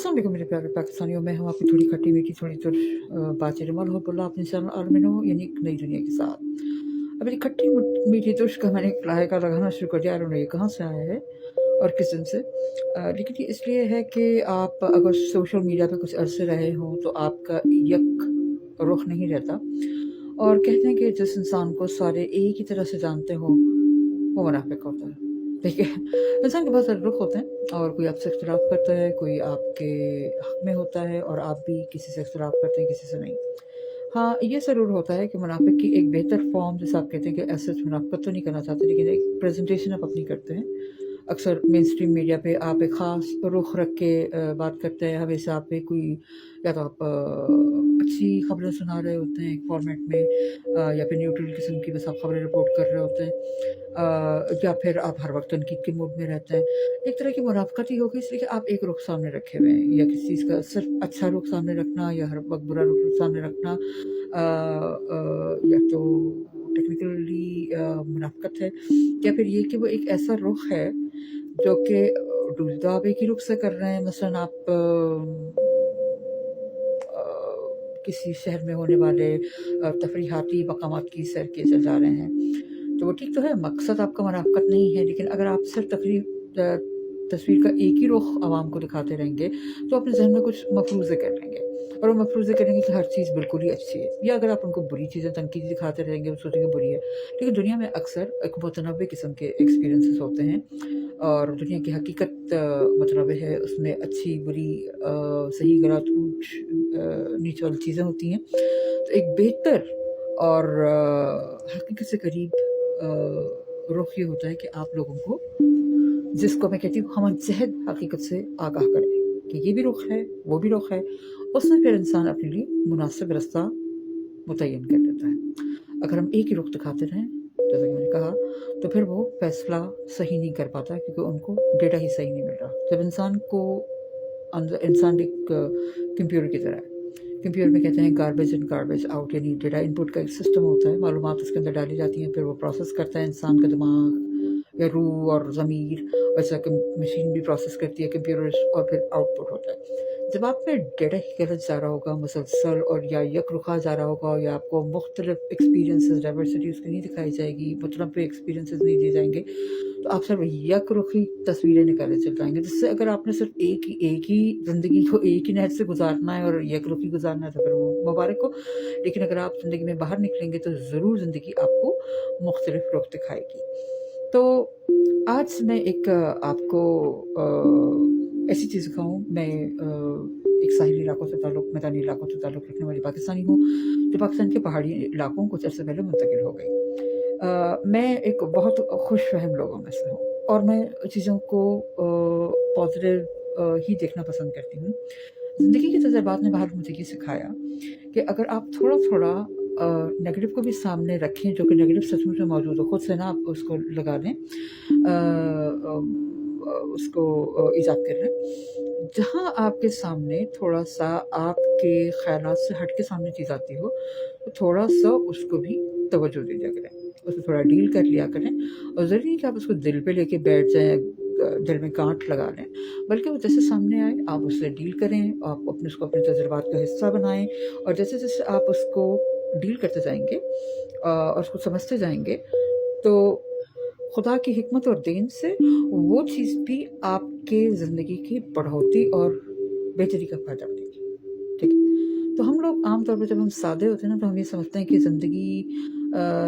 अस्सलाम वालेकुम मेरे प्यारे पाकिस्तानियों, मैं हूँ आपकी थोड़ी खट्टी मीठी थोड़ी बातचीत मरहबा अपने चैनल आलमिन हो यानी एक नई दुनिया के साथ। अब मेरी खट्टी मीठी तुर्श का मैंने एक लायका लगाना शुरू कर दिया। आई डोंट नो ये कहाँ से आया है और किस दिन से। लेकिन ये इसलिए है कि आप अगर सोशल मीडिया पे कुछ अरसे रहे हों तो आपका यक रुख नहीं रहता, और कहते हैं कि जिस इंसान को सारे एक ही तरह से जानते हो वो मुनाफिक होता है। ठीक है, इंसान के बहुत सारे रुख होते हैं और कोई आपसे इख्तिलाफ़ करता है, कोई आपके हक़ में होता है और आप भी किसी से इख्तिलाफ़ करते हैं, किसी से नहीं। हाँ, ये ज़रूर होता है कि मुनाफ़िक की एक बेहतर फ़ॉर्म, जैसे आप कहते हैं कि ऐसे मुनाफ़िकत तो नहीं करना चाहते, लेकिन एक प्रेज़ेंटेशन आप अपनी करते हैं। अक्सर मेन स्ट्रीम मीडिया पे आप एक ख़ास रुख रख के बात करते हैं। हमेशा आप पे कोई, या तो आप अच्छी खबरें सुना रहे होते हैं एक फ़ॉर्मेट में, या फिर न्यूट्रल किस्म की बस आप खबरें रिपोर्ट कर रहे होते हैं, या फिर आप हर वक्त तनकीद के मूड में रहते हैं। एक तरह की मुनाफ़िक़त ही होगी, इसलिए कि आप एक रुख सामने रखे हुए हैं, या किसी चीज़ का सिर्फ अच्छा रुख सामने रखना या हर वक्त बुरा रुख सामने रखना, या तो टेक्निकली मुनाफ़िक़त है, या फिर ये कि वो एक ऐसा रुख है जो कि तो आप एक ही रुख से कर रहे हैं। मसलन आप किसी शहर में होने वाले तफरीहाती मकामात की सैर किए चल जा रहे हैं, तो वो ठीक तो है, मकसद आपका मुनाफ़िक़त नहीं है। लेकिन अगर आप सिर्फ तस्वीर का एक ही रुख आवाम को दिखाते रहेंगे तो अपने ज़हन में कुछ मफ़रूज़े कर लेंगे, और वो मफ़रूज़े करेंगे कि हर चीज़ बिल्कुल ही अच्छी है। या अगर आप उनको बुरी चीज़ें तनकीद दिखाते रहेंगे, वो सोचेंगे बुरी है। लेकिन दुनिया में अक्सर एक मुतनव्वे किस्म के एक्सपीरियंसेस होते हैं, और दुनिया की हकीकत मुतनव्वे है, उसमें अच्छी बुरी सही गलत ऊँच नीच वाली चीज़ें होती हैं। तो एक बेहतर और हकीकत से करीब रुख ये होता है कि आप लोगों को, जिसको मैं कहती हूँ हमजहद हकीकत से आगाह करें कि ये भी रुख है, वो भी रुख है। उसमें फिर इंसान अपने लिए मुनासिब रास्ता मुतय्यन कर लेता है। अगर हम एक ही रुख दिखाते रहें, जैसा कि मैंने कहा, तो फिर वो फ़ैसला सही नहीं कर पाता, क्योंकि उनको डेटा ही सही नहीं मिल रहा। जब इंसान एक कंप्यूटर की तरह है। कंप्यूटर में कहते हैं गार्बेज इन गार्बेज आउट, यानी डेटा इनपुट का एक सिस्टम होता है, मालूमात उसके अंदर डाली जाती हैं, फिर वो प्रोसेस करता है इंसान का दिमाग या रूह और ज़मीर, वैसा कि मशीन भी प्रोसेस करती है कंप्यूटर, और फिर आउटपुट होता है। जब आप में डेटा ही गलत जा रहा होगा मुसलसल, और या यकरुखा जा रहा होगा, या आपको मुख्तलिफ एक्सपीरियंसेस, डाइवर्सिटी उसकी नहीं दिखाई जाएगी, मुतनव्वे एक्सपीरियंसेस नहीं दिए जाएंगे, तो आप सिर्फ यकरुखी तस्वीरें निकाले चल जाएंगे, जिससे अगर आपने सिर्फ एक ही ज़िंदगी को एक ही नहज से गुजारना है और यकरुखी गुजारना है तो फिर वो मुबारक हो। लेकिन अगर आप ज़िंदगी में बाहर निकलेंगे तो ज़रूर ज़िंदगी आपको मुख्तलिफ रुख दिखाएगी। तो आज मैं एक आपको ऐसी चीज़ दिखाऊँ। मैं एक साहिली इलाकों से मैदानी इलाकों से ताल्लुक़ रखने वाली पाकिस्तानी हूँ, जो पाकिस्तान के पहाड़ी इलाकों कुछ अर्से पहले मुंतकिल हो गई। मैं एक बहुत खुशफ़हम लोगों में से हूँ, और मैं चीज़ों को पॉज़िटिव ही देखना पसंद करती हूँ। ज़िंदगी के तजुर्बात ने बाहर मुझे ये सिखाया कि अगर आप थोड़ा-थोड़ा नेगेटिव को भी सामने रखें, जो कि नेगेटिव सचमुच में मौजूद हो, खुद से ना आप उसको लगा दें, उसको ईज़ाद कर लें। जहाँ आपके सामने थोड़ा-सा आपके ख़यालात से हट के सामने चीज़ आती हो, तो थोड़ा-सा उसको भी तवज्जो दे दिया करें, उसको थोड़ा डील कर लिया करें। और ज़रूरी नहीं कि आप उसको दिल पे लेके बैठ जाएँ, दिल में गाँठ लगा लें, बल्कि वो जैसे सामने आए आप उससे डील करें, आप उसको अपने तजुर्बात का हिस्सा बनाएँ, और जैसे-जैसे आप उसको डील करते जाएँगे और उसको समझते जाएँगे, तो खुदा की हिकमत और देन से वो चीज़ भी आपके ज़िंदगी की बढ़ोतरी और बेहतरी का फ़ायदा देगी। ठीक है? तो हम लोग आम तौर पे जब हम सादे होते हैं ना, तो हम ये समझते हैं कि ज़िंदगी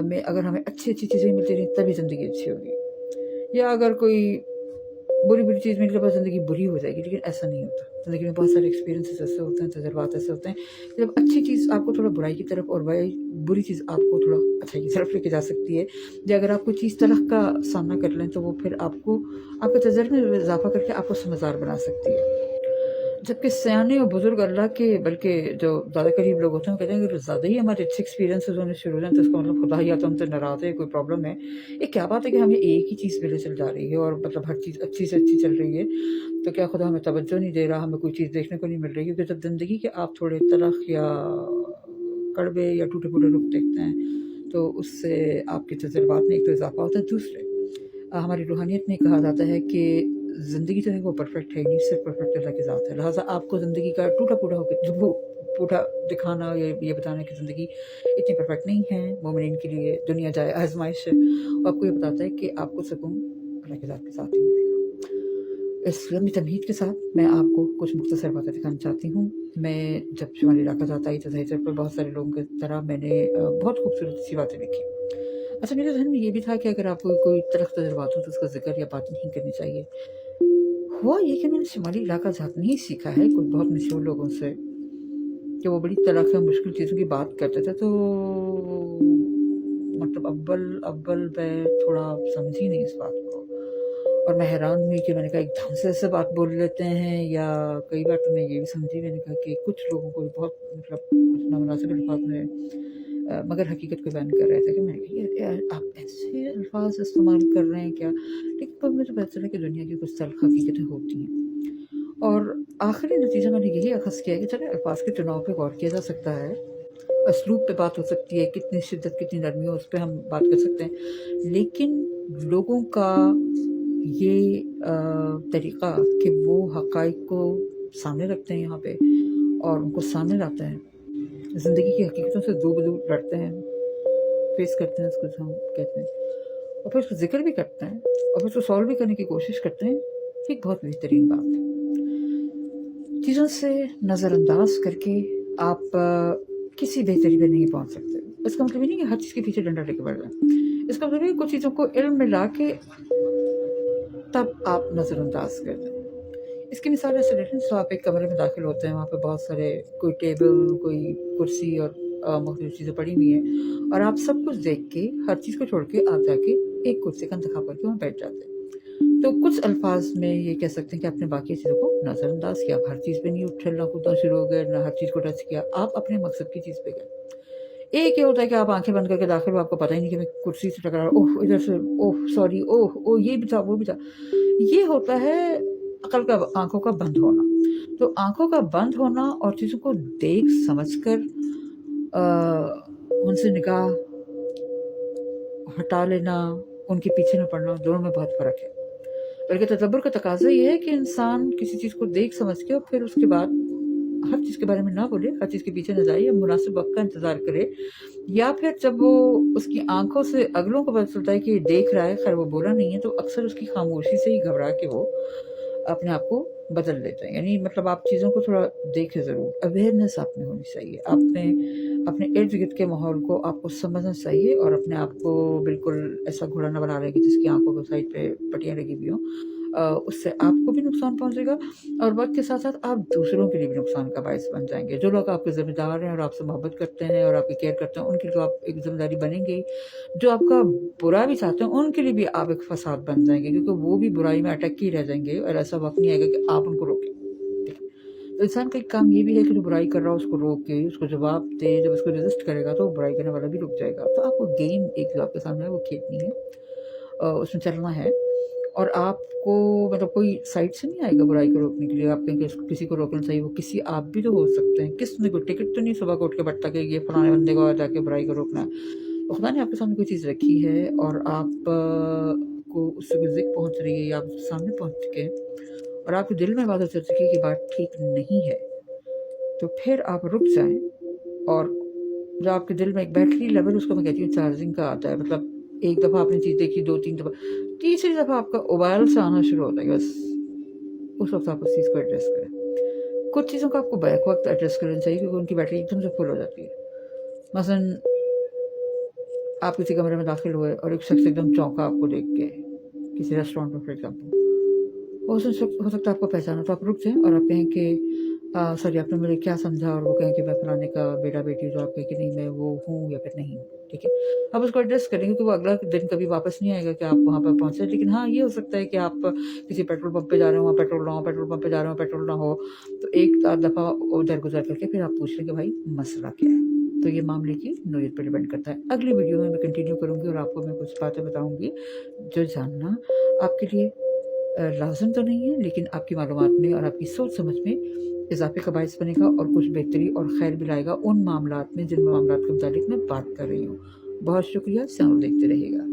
में अगर हमें अच्छी-अच्छी चीज़ें मिलती रहीं तभी ज़िंदगी अच्छी होगी, या अगर कोई बुरी-बुरी चीज़ मिल गई बस ज़िंदगी बुरी हो जाएगी। लेकिन ऐसा नहीं होता। ज़िंदगी में बहुत सारे एक्सपीरियंसेस ऐसे होते हैं, तजुर्बात ऐसे होते हैं, कि जब अच्छी चीज़ आपको थोड़ा बुराई की तरफ, और बुरी चीज़ आपको थोड़ा अच्छाई की तरफ लेके जा सकती है। या अगर आप कोई चीज़ तलख़ का सामना कर लें, तो वो फिर आपको आपके तजुर्बे में इज़ाफ़ा करके आपको समझदार बना सकती है। जबकि सयाने और बुज़ुर्ग अल्लाह के, बल्कि जो ज़्यादा करीब लोग होते हैं, वो कहते हैं कि ज़्यादा ही हमारे अच्छे एक्सपीरियंसेस होने शुरू हो जाएँ, तो इसका मतलब खुदा या तो हमसे नाराज़ है, कोई प्रॉब्लम है। ये क्या बात है कि हमें एक ही चीज़ मिले चल जा रही है, और मतलब हर चीज़ अच्छी से अच्छी चल रही है, तो क्या खुदा हमें तवज्जो नहीं दे रहा, हमें कोई चीज़ देखने को नहीं मिल रही? क्योंकि जब ज़िंदगी के आप थोड़े तलख़ या कड़वे या टूटे-फूटे रुख देखते हैं, तो उससे आपके तजुर्बात में एक तो इज़ाफ़ा होता है। दूसरे, हमारी रूहानियत में कहा जाता है कि ज़िंदगी जो है वो परफेक्ट है नहीं, सिर्फ परफेक्ट अल्लाह की ज़ात है। लिहाजा आपको ज़िंदगी का टूटा-फूटा होके वो टूटा दिखाना, ये बताना कि ज़िंदगी इतनी परफेक्ट नहीं है, मोमिनीन के लिए दुनिया जाए आज़माइश है, वो आपको ये बताता है कि आपको सुकून अल्लाह की ज़ात के साथ ही मिलेगा। इस लंबी तमहीद के साथ मैं आपको कुछ मुख्तसर बातें दिखाना चाहती हूँ। मैं जब शुमाली इलाका जाता आई तो ज़ाहिर पर बहुत सारे लोगों की तरह मैंने बहुत खूबसूरत सी बातें देखी। अच्छा, मेरे ज़हन में ये भी था कि अगर आपको कोई तलख़ तजुर्बात हो तो उसका ज़िक्र या बात नहीं करनी चाहिए। हुआ ये कि मैंने शुमाली इलाका जातना ही सीखा है कुछ बहुत मशहूर लोगों से, कि वो बड़ी तलख़ मुश्किल चीज़ों की बात करते थे, तो मतलब अव्वल मैं थोड़ा समझी नहीं इस बात को, और मैं हैरान हुई कि मैंने कहा एकदम से ऐसे बात बोल लेते हैं, या कई बार तो मैं ये भी समझी, मैंने कहा कि कुछ लोगों को बहुत मतलब कुछ नामुनासिब अल्फाज में मगर हकीकत को बयान कर रहे थे कि मैंने कहा यार आप ऐसे अल्फाज इस्तेमाल कर रहे हैं क्या? लेकिन तब मुझे पता चला कि दुनिया की कुछ तल्ख़ हकीकतें होती हैं, और आखिरी नतीजा मैंने यही अख़ज़ किया कि चले अल्फाज के चुनाव पे गौर किया जा सकता है, असलूब पे बात हो सकती है, कितनी शिद्दत कितनी नरमी हो उस पे हम बात कर सकते हैं, लेकिन लोगों का ये तरीक़ा कि वो हक़ाइक़ को सामने रखते हैं यहाँ पे और उनको सामने लाते हैं, ज़िंदगी की हकीकतों से रूबरू लड़ते हैं, फेस करते हैं उसको जो हम कहते हैं, और फिर उसका ज़िक्र भी करते हैं और फिर उसको सॉल्व भी करने की कोशिश करते हैं। एक बहुत बेहतरीन बात है। चीज़ों से नज़रअंदाज करके आप किसी बेहतरी पे नहीं पहुँच सकते। इसका मतलब ये नहीं कि हर चीज़ के पीछे डंडा लेके बढ़ जाएँ। इसका मतलब है कुछ चीज़ों को इल्म में ला के तब आप नज़रअंदाज कर दें। इसकी मिसाल ऐसे लेते हैं, तो आप एक कमरे में दाखिल होते हैं, वहाँ पे बहुत सारे कोई टेबल, कोई कुर्सी और मुख्तलिफ़ चीज़ें पड़ी हुई हैं, और आप सब कुछ देख के हर चीज़ को छोड़ के आप जाके एक कुर्सी का इंतखाब करके वहाँ बैठ जाते हैं। तो कुछ अल्फाज में ये कह सकते हैं कि आपने बाकी चीज़ों को नज़रअंदाज किया, आप हर चीज़ पे नहीं उछलना कूदना शुरू हो गए, ना हर चीज़ को टच किया, आप अपने मकसद की चीज़ पे गए। एक ये होता है कि आप आंखें बंद करके दाखिल हो, आपको पता ही नहीं कि मैं कुर्सी से टकरा, ओह इधर से, ओह सॉरी, ओह ओह ये भी था वो भी था। ये होता है अकल का, आंखों का बंद होना। तो आंखों का बंद होना और चीज़ों को देख समझकर उनसे निगाह हटा लेना, उनके पीछे न पड़ना, दोनों में बहुत फ़र्क है। बल्कि तदब्बर का तकाज़ा ये है कि इंसान किसी चीज़ को देख समझ के और फिर उसके बाद हर चीज़ के बारे में ना बोले, हर चीज़ के पीछे न जाए, या मुनासिब वक़्त का इंतज़ार करे, या फिर जब वो उसकी आँखों से अगलों को पता चलता है कि ये देख रहा है, ख़ैर वो बोला नहीं है, तो अक्सर उसकी खामोशी से ही घबरा के वो अपने आप को बदल लेते हैं। यानी मतलब आप चीज़ों को थोड़ा देखें ज़रूर, अवेयरनेस आप में होनी चाहिए। आपने अपने इर्द-गिर्द के माहौल को आपको समझना चाहिए, और अपने आप को बिल्कुल ऐसा घोड़ा ना बना लें कि जिसकी आँखों के साइड पे पट्टियाँ लगी हुई हों। उससे आपको भी नुकसान पहुँचेगा, और वक़्त के साथ-साथ आप दूसरों के लिए भी नुकसान का बायस बन जाएँगे। जो लोग आपके ज़िम्मेदार हैं और आपसे मोहब्बत करते हैं और आपकी केयर करते हैं, उनके लिए तो आप एक ज़िम्मेदारी बनेंगे ही। जो आपका बुरा भी चाहते हैं, उनके लिए भी आप एक फ़साद बन जाएँगे, क्योंकि वो भी बुराई में अटक के ही रह जाएँगे, और ऐसा वक़्त नहीं आएगा कि आप उनको रोकें। ठीक है? तो इंसान का एक काम ये भी है कि जो बुराई कर रहा हो उसको रोके, उसको जवाब दे। जब उसको रेज़िस्ट करेगा तो बुराई करने वाला भी रुक जाएगा। तो आपको गेम एक जो आपके सामने है वो खेलनी है, उसमें चलना है, और आपको मतलब कोई साइड से नहीं आएगा बुराई को रोकने के लिए। आप कहेंगे इसको किसी को रोकना चाहिए, वो किसी आप भी तो हो सकते हैं। किसने कोई टिकट तो नहीं सुबह को उठ के बैठता कि ये फलाने बंदे को जाके बुराई को रोकना है। तो खुदा ने आपके सामने कोई चीज़ रखी है, और आप को उससे कोई ज़िक पहुँच रही है, या आप सामने पहुँच चुके हैं, और आपके दिल में बात चल चुकी है कि बात ठीक नहीं है, तो फिर आप रुक जाएँ। और जो आपके दिल में एक बैटरी लेवल, उसको मैं कहती हूँ चार्जिंग का आता है, मतलब एक दफ़ा आपने चीज़ देखी, 2-3 दफ़ा, तीसरी दफ़ा आपका उबाल सा आना शुरू होता है, बस उस वक़्त आप उस चीज़ को एड्रेस करें। कुछ चीज़ों को आपको बैक वक़्त एड्रेस करना चाहिए, क्योंकि उनकी बैटरी एकदम से फुल हो जाती है। मसलन आप किसी कमरे में दाखिल हुए और एक शख्स एकदम चौंका आपको देख के, किसी रेस्टोरेंट में फॉर एग्ज़ाम्पल, हो सकता है आपको पहचाना, तो आप रुक जाएँ और आप कहें कि सॉरी आपने मुझे क्या समझा, और वो कहें कि मैं फलाने का बेटा-बेटी, जो आप कहें कि नहीं मैं वो हूँ या फिर नहीं हूँ, ठीक है? आप उसको एड्रेस करें, क्योंकि वो अगला दिन कभी वापस नहीं आएगा कि आप वहाँ पर पहुँचे। लेकिन हाँ, ये हो सकता है कि आप किसी पेट्रोल पंप पे जा रहे हो, वहाँ पेट्रोल ना हो, पेट्रोल पंप पे जा रहे हो, पेट्रोल ना हो, तो एक आध दफ़ा उधर गुज़र करके फिर आप पूछ लें कि भाई मसला क्या है? तो ये मामले की नोयत पर डिपेंड करता है। अगली वीडियो में मैं कंटिन्यू करूँगी, और आपको मैं कुछ बातें बताऊँगी जो जानना आपके लिए लाज़िम तो नहीं है, लेकिन आपकी मालूमात में और आपकी सोच समझ में इज़ाफ़े का बायस बनेगा, और कुछ बेहतरी और खैर भी लाएगा उन मामलात में जिन मामलात के मुतालिक मैं बात कर रही हूँ। बहुत शुक्रिया, चैनल देखते रहिएगा।